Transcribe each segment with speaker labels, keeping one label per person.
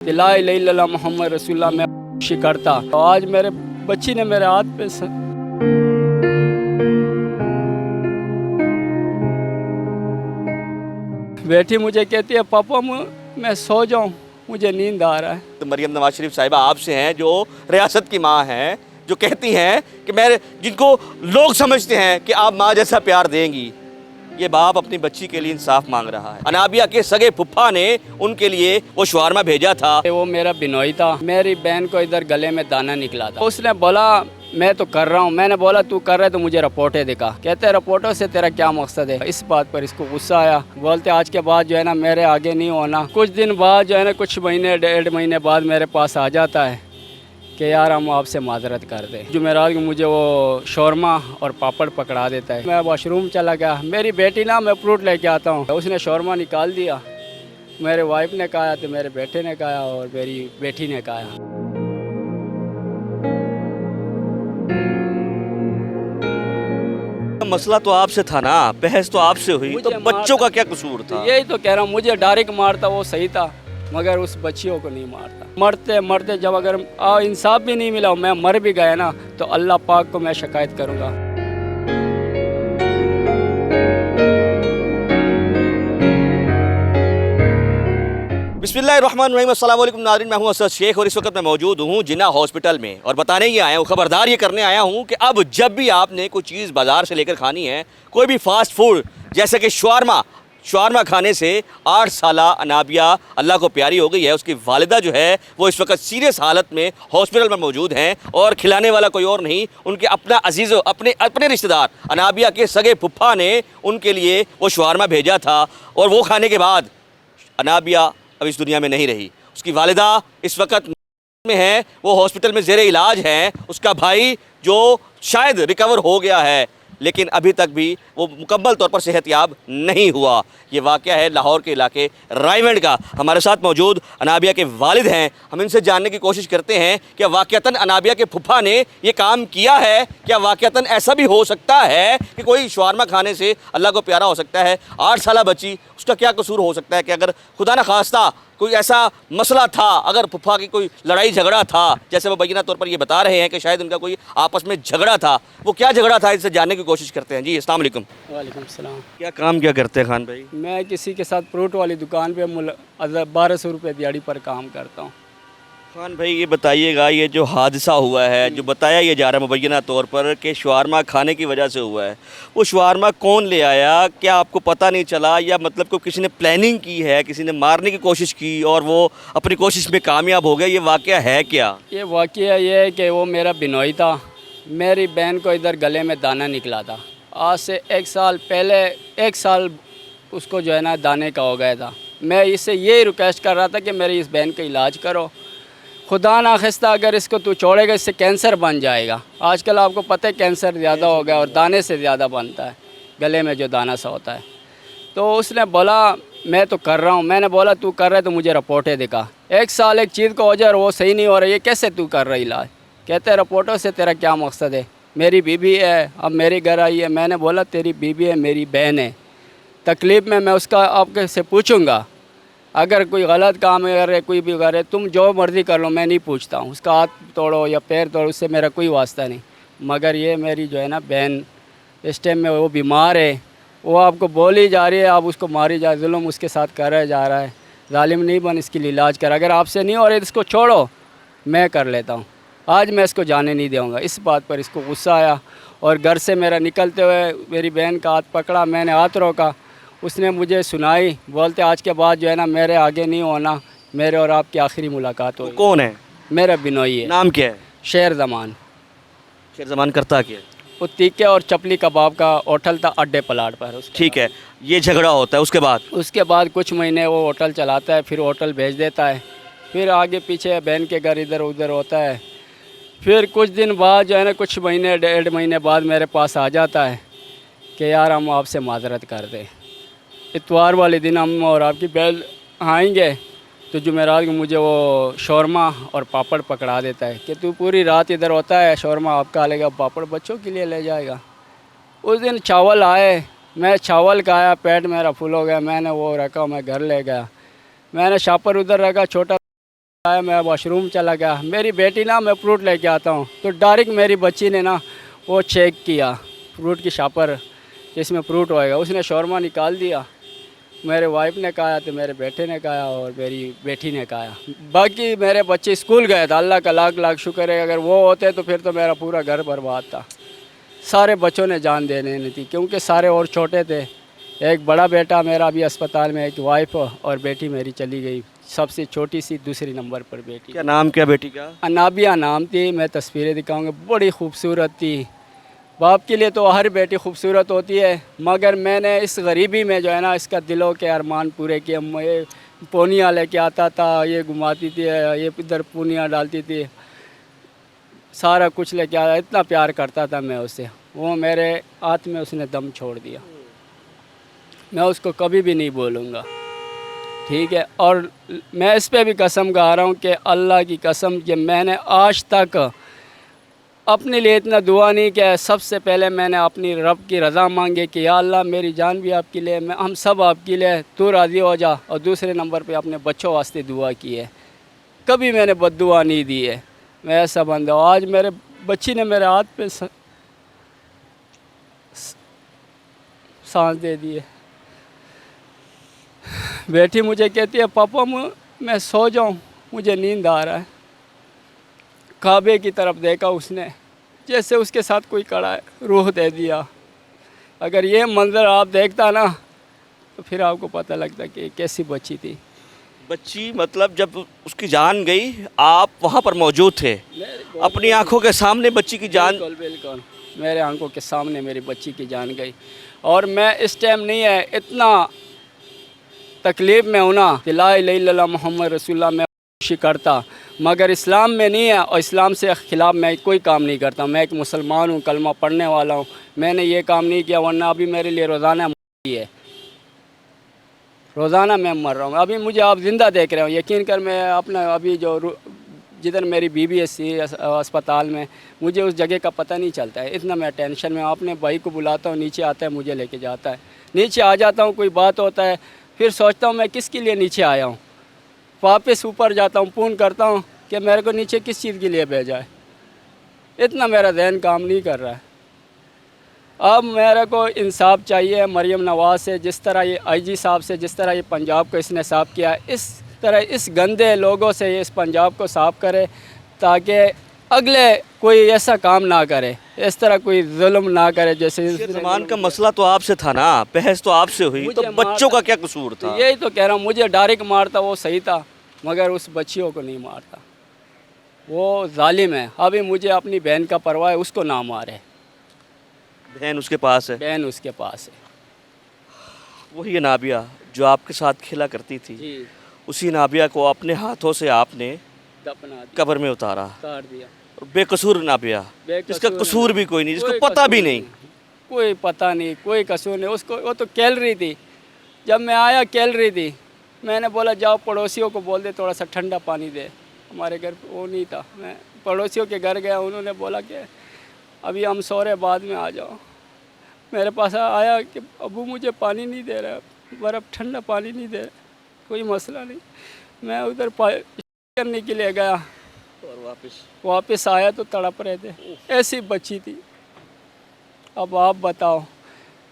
Speaker 1: ला इलाहा इल्लल्लाह मोहम्मद रसूलुल्लाह मैं खुशी करता। तो आज मेरे बच्ची ने मेरे हाथ पे बेटी मुझे कहती है पापा मैं सो जाऊं, मुझे नींद आ रहा है।
Speaker 2: तो मरियम नवाज शरीफ साहिबा आपसे हैं जो रियासत की माँ हैं, जो कहती हैं कि मैं जिनको लोग समझते हैं कि आप माँ जैसा प्यार देंगी, ये बाप अपनी बच्ची के लिए इंसाफ मांग रहा है। अनाबिया के सगे फुफ्फा ने उनके लिए वो शवारमा भेजा था।
Speaker 1: वो मेरा बिनोई था, मेरी बहन को इधर गले में दाना निकला था। उसने बोला मैं तो कर रहा हूँ। मैंने बोला तू कर रहा है तो मुझे रिपोर्टें दिखा। कहते रिपोर्टों से तेरा क्या मकसद है। इस बात पर इसको गुस्सा आया। बोलते आज के बाद जो है ना मेरे आगे नहीं होना। कुछ दिन बाद जो है ना कुछ महीने 1.5 महीने बाद मेरे पास आ जाता है कि यार हम आपसे माजरत कर दें। जुमेरात को मुझे वो शौरमा और पापड़ पकड़ा देता है। मैं वॉशरूम चला गया, मेरी बेटी ना मैं फ्रूट लेके आता हूँ, उसने शौरमा निकाल दिया। मेरे वाइफ ने खाया तो मेरे बेटे ने खाया और मेरी बेटी ने खाया।
Speaker 2: मसला तो आपसे था ना, बहस तो आपसे हुई, तो बच्चों का क्या कसूर था?
Speaker 1: यही तो कह रहा हूँ, मुझे डायरेक्ट मारता वो सही था, मगर उस बच्चियों को नहीं मारता। मरते मरते जब अगर इंसाफ भी नहीं मिला, मैं मर भी गया ना, तो अल्लाह पाक को मैं शिकायत करूँगा।
Speaker 2: बिस्मिल्लाहिर्रहमानिर्रहीम, अस्सलाम वालेकुम नाज़रीन, मैं हूं असद शेख और इस वक्त मैं मौजूद हूं जिन्ना हॉस्पिटल में और बताने ये आया हूं, खबरदार ये करने आया हूं कि अब जब भी आपने कोई चीज़ बाज़ार से लेकर खानी है, कोई भी फास्ट फूड जैसे कि शवारमा खाने से 8 साला अनाबिया अल्लाह को प्यारी हो गई है। उसकी वालिदा जो है वो इस वक्त सीरियस हालत में हॉस्पिटल में मौजूद हैं और खिलाने वाला कोई और नहीं, उनके अपना अजीज़ अपने रिश्तेदार अनाबिया के सगे फुफ्फा ने उनके लिए वो शवारमा भेजा था और वो खाने के बाद अनाबिया अब इस दुनिया में नहीं रही। उसकी वालिदा इस वक्त में है, वो हॉस्पिटल में ज़ेरे इलाज है। उसका भाई जो शायद रिकवर हो गया है लेकिन अभी तक भी वो मुकम्मल तौर पर सेहतयाब नहीं हुआ। ये वाक़या है लाहौर के इलाके रायवंड का। हमारे साथ मौजूद अनाबिया के वालिद हैं, हम इनसे जानने की कोशिश करते हैं कि वाक़यातन अनाबिया के फुफ्फा ने ये काम किया है, क्या वाक़यातन ऐसा भी हो सकता है कि कोई शवारमा खाने से अल्लाह को प्यारा हो सकता है। 8 साला बच्ची, उसका क्या कसूर हो सकता है कि अगर खुदा न खास्ता कोई ऐसा मसला था, अगर फुफ्फा की कोई लड़ाई झगड़ा था, जैसे वो बैना तौर पर ये बता रहे हैं कि शायद उनका कोई आपस में झगड़ा था, वो क्या झगड़ा था इससे जानने की कोशिश करते हैं। जी अस्सलाम वालेकुम।
Speaker 1: वालेकुम सलाम।
Speaker 2: क्या काम क्या करते हैं खान भाई?
Speaker 1: मैं किसी के साथ फ्रूट वाली दुकान पे 1200 रुपये दिहाड़ी पर काम करता हूँ।
Speaker 2: खान भाई ये बताइएगा, ये जो हादसा हुआ है, जो बताया ये जा रहा है मुबैना तौर पर कि शवारमा खाने की वजह से हुआ है, वो शवारमा कौन ले आया? क्या आपको पता नहीं चला या मतलब को किसी ने प्लानिंग की है, किसी ने मारने की कोशिश की और वो अपनी कोशिश में कामयाब हो गया? ये वाक़या है क्या?
Speaker 1: ये वाक़या ये है कि वो मेरा बिनोई था, मेरी बहन को इधर गले में दाना निकला था। आज से 1 साल पहले, 1 साल उसको जो है ना दाने का हो गया था। मैं इससे ये रिक्वेस्ट कर रहा था कि मेरी इस बहन का इलाज करो, खुदा ना खास्ता अगर इसको तू छोड़ेगा इससे कैंसर बन जाएगा। आजकल आपको पता है कैंसर ज़्यादा हो गया और दाने से ज़्यादा बनता है, गले में जो दाना सा होता है। तो उसने बोला मैं तो कर रहा हूँ। मैंने बोला तू कर रहा है तो मुझे रिपोर्टें दिखा। 1 साल एक चीज़ को हो जाए और वो सही नहीं हो रहा, ये कैसे तू कर रहा इलाज? कहते रिपोर्टों से तेरा क्या मकसद है। मेरी बीबी है, अब मेरे घर आई है। मैंने बोला तेरी बीबी है, मेरी बहन है, तकलीफ़ में मैं उसका आपके से पूछूँगा। अगर कोई गलत काम करे, कोई भी करे, तुम जो मर्ज़ी कर लो, मैं नहीं पूछता हूँ। उसका हाथ तोड़ो या पैर तोड़ो, उससे मेरा कोई वास्ता नहीं। मगर ये मेरी जो है ना बहन इस टाइम में वो बीमार है, वो आपको बोली जा रही है, आप उसको मारी जा, जुल्म उसके साथ करा जा रहा है। जालिम नहीं बन, इसके लिए इलाज कर। अगर आपसे नहीं हो रहा इसको छोड़ो, मैं कर लेता हूँ। आज मैं इसको जाने नहीं दूँगा। इस बात पर इसको गुस्सा आया और घर से मेरा निकलते हुए मेरी बहन का हाथ पकड़ा, मैंने हाथ रोका, उसने मुझे सुनाई। बोलते आज के बाद जो है ना मेरे आगे नहीं होना, मेरे और आपकी आखिरी मुलाकात हो।
Speaker 2: कौन है?
Speaker 1: मेरा बिनोई है।
Speaker 2: नाम क्या है?
Speaker 1: शेर ज़मान।
Speaker 2: शेर ज़मान करता क्या?
Speaker 1: वो तीखे और चपली कबाब का होटल था अड्डे पलाट पर।
Speaker 2: ठीक है, ये झगड़ा होता है, उसके बाद
Speaker 1: कुछ महीने वो होटल चलाता है, फिर होटल भेज देता है, फिर आगे पीछे बहन के घर इधर उधर होता है। फिर कुछ दिन बाद जो है ना कुछ महीने 1.5 महीने बाद मेरे पास आ जाता है कि यार हम आपसे माजरत कर दें। इतवार वाले दिन हम और आपकी बहन आएंगे तो जुमेरात को मुझे वो शौरमा और पापड़ पकड़ा देता है कि तू पूरी रात इधर होता है, शौरमा आपका लेगा, पापड़ बच्चों के लिए ले जाएगा। उस दिन चावल आए, मैं चावल खाया, पेट मेरा फुल हो गया। मैंने वो रखा, मैं घर ले गया। मैंने शापर उधर रखा, छोटा आया, मैं वॉशरूम चला गया, मेरी बेटी ना, मैं फ्रूट लेके आता हूँ तो डायरेक्ट मेरी बच्ची ने ना वो चेक किया फ्रूट की शॉपर जिसमें फ्रूट होएगा, उसने शौरमा निकाल दिया। मेरे वाइफ ने खाया तो मेरे बेटे ने खाया और मेरी बेटी ने खाया। बाकी मेरे बच्चे स्कूल गए थे, अल्लाह का लाख लाख शुक्र है, अगर वो होते तो फिर तो मेरा पूरा घर बर्बाद था। सारे बच्चों ने जान देने नहीं थी क्योंकि सारे और छोटे थे। एक बड़ा बेटा मेरा अभी अस्पताल में, एक वाइफ और बेटी मेरी चली गई, सबसे छोटी सी दूसरी नंबर पर बेटी।
Speaker 2: क्या नाम क्या बेटी का?
Speaker 1: अनाबिया नाम थी, मैं तस्वीरें दिखाऊंगा, बड़ी खूबसूरत थी। बाप के लिए तो हर बेटी खूबसूरत होती है, मगर मैंने इस गरीबी में जो है ना इसका दिलों के अरमान पूरे किए। मैं पोनिया लेके आता था, ये घुमाती थी, ये इधर पूनिया डालती थी, सारा कुछ लेके आया, इतना प्यार करता था मैं उससे। वो मेरे हाथ में उसने दम छोड़ दिया, मैं उसको कभी भी नहीं भूलूँगा, ठीक है। और मैं इस पे भी कसम खा रहा हूँ कि अल्लाह की कसम कि मैंने आज तक अपने लिए इतना दुआ नहीं किया। सबसे पहले मैंने अपनी रब की रज़ा मांगी कि या अल्लाह मेरी जान भी आपके लिए, मैं हम सब आपके लिए, तू राज़ी हो जा। और दूसरे नंबर पे अपने बच्चों वास्ते दुआ की है, कभी मैंने बद्दुआ नहीं दी है। मैं ऐसा बंदा हूँ। आज मेरे बच्ची ने मेरे हाथ पे सांस दे दी है। बेटी मुझे कहती है पापा मैं सो जाऊँ, मुझे नींद आ रहा है। काबे की तरफ देखा उसने, जैसे उसके साथ कोई खड़ा है, रूह दे दिया। अगर ये मंज़र आप देखता ना तो फिर आपको पता लगता कि कैसी बच्ची थी।
Speaker 2: बच्ची मतलब जब उसकी जान गई आप वहाँ पर मौजूद थे, अपनी आंखों के सामने बच्ची की जान?
Speaker 1: बिल्कुल बिल्कुल, मेरे आंखों के सामने मेरी बच्ची की जान गई। और मैं इस टाइम नहीं है इतना तकलीफ़ में हूँ ना कि ला इलाहा इल्लल्लाह मोहम्मद रसूलुल्लाह मैं खुशी करता, मगर इस्लाम में नहीं है और इस्लाम से ख़िलाफ़ मैं कोई काम नहीं करता। मैं एक मुसलमान हूँ, कलमा पढ़ने वाला हूँ, मैंने ये काम नहीं किया, वरना अभी मेरे लिए रोज़ाना है, रोज़ाना मैं मर रहा हूँ। अभी मुझे आप ज़िंदा देख रहे हो, यकीन कर, मैं अपना अभी जो जिधर मेरी बीवी है अस्पताल में, मुझे उस जगह का पता नहीं चलता है, इतना मैं टेंशन में। अपने भाई को बुलाता हूँ, नीचे आता है, मुझे लेके जाता है, नीचे आ जाता हूँ, कोई बात होता है, फिर सोचता हूँ मैं किसके लिए नीचे आया हूँ, वापस ऊपर जाता हूँ, फ़ोन करता हूँ कि मेरे को नीचे किस चीज़ के लिए भेजा है। इतना मेरा जहन काम नहीं कर रहा है। अब मेरे को इंसाफ चाहिए मरीम नवाज़ से, जिस तरह ये आईजी साहब से, जिस तरह ये पंजाब को इसने साफ़ किया, इस तरह इस गंदे लोगों से ये इस पंजाब को साफ़ करे, ताकि अगले कोई ऐसा काम ना करे, इस तरह कोई जुल्म ना करे। जैसे
Speaker 2: ज़मान का मसला तो आपसे था ना, बहस तो आपसे हुई, तो बच्चों का क्या कसूर था?
Speaker 1: यही तो कह रहा हूँ, मुझे डायरेक्ट मारता वो सही था, मगर उस बच्चियों को नहीं मारता, वो जालिम है। अभी मुझे अपनी बहन का परवाह है, उसको ना मारे।
Speaker 2: बहन उसके पास है?
Speaker 1: बहन उसके पास है।
Speaker 2: वही नाबिया जो आपके साथ खेला करती थी,
Speaker 1: जी,
Speaker 2: उसी नाबिया को अपने हाथों से आपने
Speaker 1: दफना दिया,
Speaker 2: कब्र में उतारा।
Speaker 1: काट दिया।
Speaker 2: बेकसूर नाबिया, जिसका कसूर भी कोई नहीं, जिसको पता भी नहीं,
Speaker 1: कोई पता नहीं, कोई कसूर नहीं उसको। वो तो खेल रही थी, जब मैं आया खेल रही थी। मैंने बोला जाओ पड़ोसियों को बोल दे थोड़ा सा ठंडा पानी दे, हमारे घर वो नहीं था। मैं पड़ोसियों के घर गया, उन्होंने बोला कि अभी हम सो रहे, बाद में आ जाओ। मेरे पास आया कि अबू मुझे पानी नहीं दे रहा, बर्फ़ ठंडा पानी नहीं दे रहा। कोई मसला नहीं, मैं उधर करने के लिए गया और वापस आया तो तड़प रहे थे, ऐसी बच्ची थी। अब आप बताओ।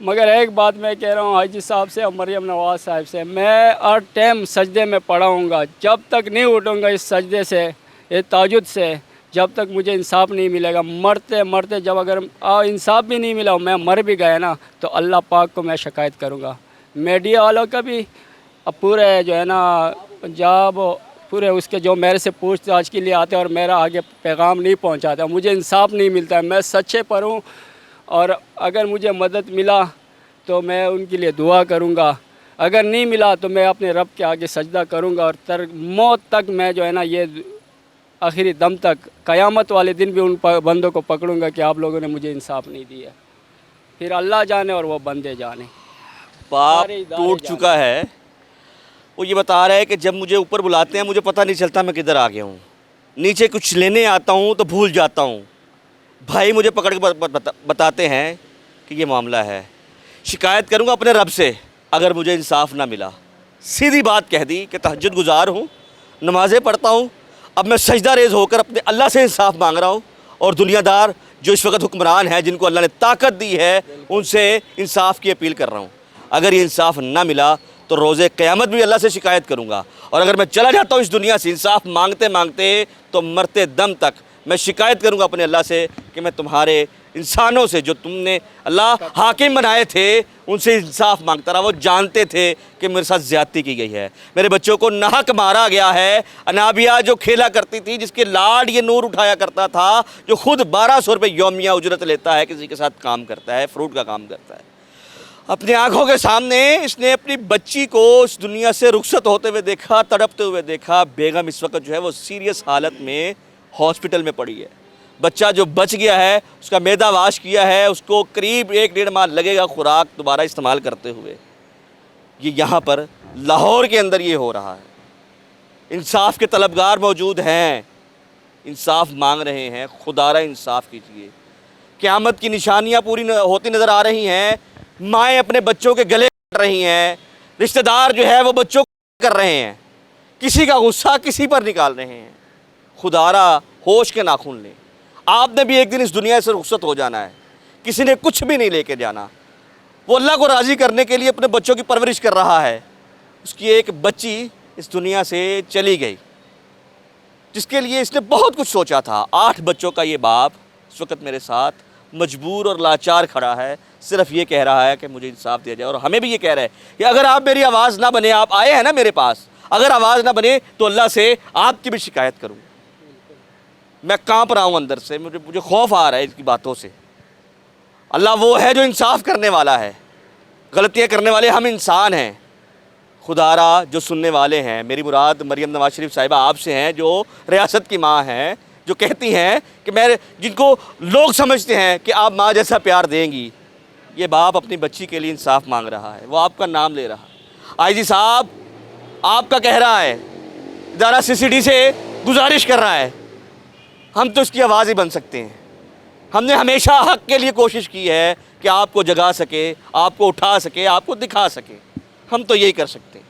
Speaker 1: मगर एक बात मैं कह रहा हूँ हाजी साहब से और मरीम नवाज़ साहब से, मैं हर टाइम सजदे में पढ़ाऊँगा, जब तक नहीं उठूँगा इस सजदे से, ये ताजुद से, जब तक मुझे इंसाफ नहीं मिलेगा। मरते मरते जब अगर इंसाफ भी नहीं मिला, मैं मर भी गया ना, तो अल्लाह पाक को मैं शिकायत करूँगा, मीडिया वालों का भी, अब पूरे जो है ना पंजाब, पूरे उसके जो मेरे से पूछताछ के लिए आते हैं और मेरा आगे पैगाम नहीं पहुंचाते, मुझे इंसाफ नहीं मिलता है। मैं सच्चे पर हूँ और अगर मुझे मदद मिला तो मैं उनके लिए दुआ करूँगा, अगर नहीं मिला तो मैं अपने रब के आगे सजदा करूँगा और मौत तक मैं जो है ना, ये आखिरी दम तक, क़यामत वाले दिन भी उन बंदों को पकड़ूँगा कि आप लोगों ने मुझे इंसाफ नहीं दिया। फिर अल्लाह जाने और वो बंदे जाने।
Speaker 2: पाप टूट चुका है। वो ये बता रहा है कि जब मुझे ऊपर बुलाते हैं मुझे पता नहीं चलता मैं किधर आ गया हूँ, नीचे कुछ लेने आता हूँ तो भूल जाता हूँ। भाई मुझे पकड़ के बताते हैं कि ये मामला है, शिकायत करूँगा अपने रब से अगर मुझे इंसाफ ना मिला। सीधी बात कह दी कि तहज्जुद गुजार हूँ, नमाज़ें पढ़ता हूँ, अब मैं सजदा रेज़ होकर अपने अल्लाह से इंसाफ मांग रहा हूँ और दुनियादार जो इस वक्त हुक्मरान हैं, जिनको अल्लाह ने ताकत दी है, उनसे इंसाफ की अपील कर रहा हूँ। अगर ये इंसाफ ना मिला तो रोज़े क़यामत भी अल्लाह से शिकायत करूँगा, और अगर मैं चला जाता हूँ इस दुनिया से इंसाफ मांगते मांगते, तो मरते दम तक मैं शिकायत करूँगा अपने अल्लाह से कि मैं तुम्हारे इंसानों से, जो तुमने अल्लाह हाकिम बनाए थे, उनसे इंसाफ मांगता रहा। वो जानते थे कि मेरे साथ ज़्यादती की गई है, मेरे बच्चों को नाहक मारा गया है। अनाबिया जो खेला करती थी, जिसके लाड ये नूर उठाया करता था, जो खुद 1200 रुपये यौमिया उजरत लेता है, किसी के साथ काम करता है, फ्रूट का काम करता है, अपनी आंखों के सामने इसने अपनी बच्ची को इस दुनिया से रुखसत होते हुए देखा, तड़पते हुए देखा। बेगम इस वक्त जो है वो सीरियस हालत में हॉस्पिटल में पड़ी है। बच्चा जो बच गया है उसका मैदा वाश किया है, उसको करीब 1-1.5 माह लगेगा खुराक दोबारा इस्तेमाल करते हुए। ये यहाँ पर लाहौर के अंदर ये हो रहा है। इंसाफ के तलबगार मौजूद हैं, इंसाफ मांग रहे हैं, खुदारा इंसाफ कीजिए। क़यामत की निशानियाँ पूरी होती नज़र आ रही हैं। माएँ अपने बच्चों के गले काट रही हैं, रिश्तेदार जो है वो बच्चों को कर रहे हैं, किसी का गुस्सा किसी पर निकाल रहे हैं। खुदारा होश के नाखून लें। आपने भी एक दिन इस दुनिया से रुखसत हो जाना है, किसी ने कुछ भी नहीं लेके जाना। वो अल्लाह को राज़ी करने के लिए अपने बच्चों की परवरिश कर रहा है। उसकी एक बच्ची इस दुनिया से चली गई, जिसके लिए इसने बहुत कुछ सोचा था। 8 बच्चों का ये बाप इस वक्त मेरे साथ मजबूर और लाचार खड़ा है, सिर्फ ये कह रहा है कि मुझे इंसाफ दिया जाए। और हमें भी ये कह रहा है कि अगर आप मेरी आवाज़ ना बने, आप आए हैं ना मेरे पास, अगर आवाज़ ना बने तो अल्लाह से आपकी भी शिकायत करूँगा। मैं कांप रहा हूँ अंदर से, मुझे खौफ आ रहा है इसकी बातों से। अल्लाह वो है जो इंसाफ करने वाला है, गलतियाँ करने वाले हम इंसान हैं। खुदारा जो सुनने वाले हैं, मेरी मुराद मरियम नवाज शरीफ साहिबा आपसे हैं, जो रियासत की माँ हैं, जो कहती हैं कि मैं, जिनको लोग समझते हैं कि आप माँ जैसा प्यार देंगी। ये बाप अपनी बच्ची के लिए इंसाफ मांग रहा है, वो आपका नाम ले रहा है। आईजी साहब आपका कह रहा है, इदारा CCD से गुजारिश कर रहा है, हम तो इसकी आवाज़ ही बन सकते हैं। हमने हमेशा हक़ के लिए कोशिश की है कि आपको जगा सके, आपको उठा सके, आपको दिखा सके। हम तो यही कर सकते हैं।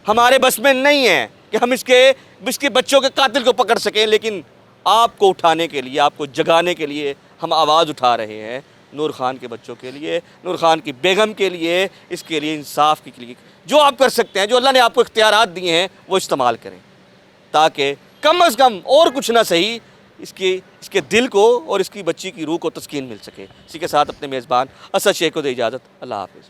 Speaker 2: हमारे बस में नहीं है कि हम इसके बच्चों के कातिल को पकड़ सकें, लेकिन आपको उठाने के लिए, आपको जगाने के लिए हम आवाज़ उठा रहे हैं। नूर ख़ान के बच्चों के लिए, नूर ख़ान की बेगम के लिए, इसके लिए इंसाफ के लिए जो आप कर सकते हैं, जो अल्लाह ने आपको इख्तियारात दिए हैं, वो इस्तेमाल करें, ताकि कम अज़ कम और कुछ ना सही इसके दिल को और इसकी बच्ची की रूह को तस्कीन मिल सके। इसी के साथ अपने मेज़बान असद शेख को दे इजाज़त। अल्लाह हाफ़िज़।